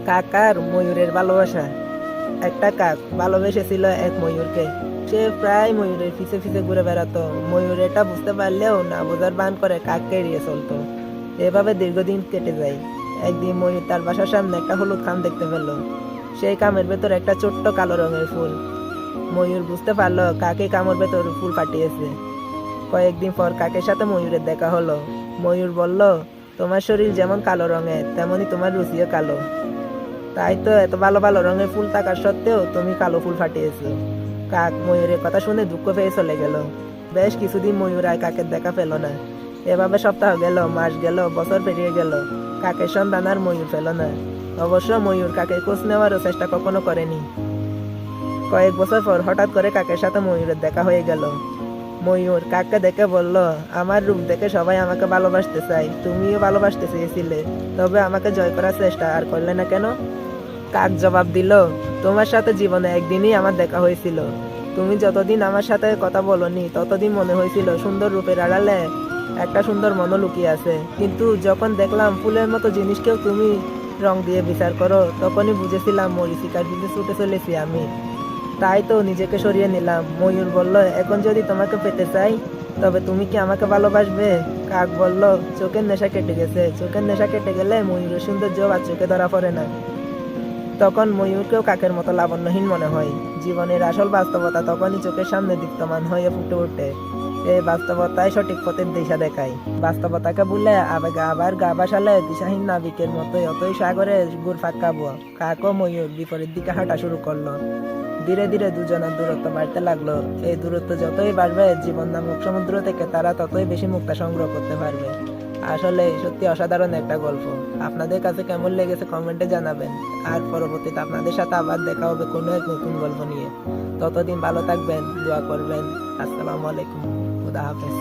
কাকার ময়ূরের ভালোবাসা। একটা কাক ভালোবেসেছিল এক ময়ূরকে। সে প্রায় ময়ূরের পিছে পিছে ঘুরে বেড়াতো। ময়ূর এটা বুঝতে পারলেও না বোঝার ভান করে কাককে এড়িয়ে চলতো। এভাবে দীর্ঘদিন কেটে যায়। একদিন ময়ূর তার বাসার সামনে একটা হলুদ খাম দেখতে পেল। সেই খামের ভেতর একটা ছোট্ট কালো রঙের ফুল। ময়ূর বুঝতে পারলো কাকে কামড় ভেতর ফুল ফাটিয়েছে। কয়েকদিন পর কাকের সাথে ময়ূরের দেখা হলো। ময়ূর বলল, তোমার শরীর যেমন কালো রঙের তেমনি তোমার রুচিও কালো। তাই তো এত ভালো ভালো রঙের ফুল থাকার সত্ত্বেও তুমি কালো ফুল ফাটিয়েছো। কাক ময়ূরের কথা শুনে দুঃখ পেয়ে চলে গেল। বেশ কিছুদিন ময়ূর আর কাকের দেখা পেল না। এভাবে সপ্তাহ গেল, মাস গেল, বছর পেরিয়ে গেল। কাকের সন্ধান আর ময়ূর পেল না। অবশ্য ময়ূর কাকের খোঁজ নেওয়ারও চেষ্টা কখনো করেনি। কয়েক বছর পর হঠাৎ করে কাকের সাথে ময়ূরের দেখা হয়ে গেল। ময়ূর কাককে দেখে বলল, আমার রূপ দেখে সবাই আমাকে ভালোবাসতে চায়, তুমিও ভালোবাসতে চেয়েছিলে, তবে আমাকে জয় করার চেষ্টা আর করলে না কেন? কাক জবাব দিল, তোমার সাথে জীবনে একদিনই আমার দেখা হয়েছিল। তুমি যতদিন আমার সাথে কথা বলনি ততদিন মনে হয়েছিল সুন্দর রূপের আড়ালে একটা সুন্দর মনও লুকিয়ে আছে। কিন্তু যখন দেখলাম ফুলের মতো জিনিসকেও তুমি রং দিয়ে বিচার করো, তখনই বুঝেছিলাম মরীচিকার পিছে ছুটে চলেছি আমি। তাই তো নিজেকে সরিয়ে নিলাম। ময়ূর বলল, এখন যদি তোমাকে পেতে চাই তবে তুমি কি আমাকে ভালোবাসবে? কাক বলল, চোখের নেশা কেটে গেছে। চোখের নেশা কেটে গেলে ময়ূরের সৌন্দর্য আর চোখে ধরা পড়ে না। তখন ময়ূরকেও কাকের মতো লাবণ্যহীন মনে হয়। জীবনের আসল বাস্তবতা তখনই চোখের সামনে দীপ্তমান হয়ে ফুটে ওঠে। এই বাস্তবতাই সঠিক পথের দিশা দেখায়। বাস্তবতাকে ভুলে আবেগে আবার গা ভাসালে দিশাহীন নাবিকের মতোই অতই সাগরে ঘুরপাক খাবো। কাক ও ময়ূর বিপরীত দিকে হাঁটা শুরু করলো। ধীরে ধীরে দুজনের দূরত্ব বাড়তে লাগলো। এই দূরত্ব যতই বাড়বে জীবন নামক সমুদ্র থেকে তারা ততই বেশি মুক্তা সংগ্রহ করতে পারবে। আসলে সত্যি অসাধারণ একটা গল্প। আপনাদের কাছে কেমন লেগেছে কমেন্টে জানাবেন। আর পরবর্তীতে আপনাদের সাথে আবার দেখা হবে কোনো এক নতুন গল্প নিয়ে। ততদিন ভালো থাকবেন, দোয়া করবেন। আসসালামু আলাইকুম, খুদা হাফেজ।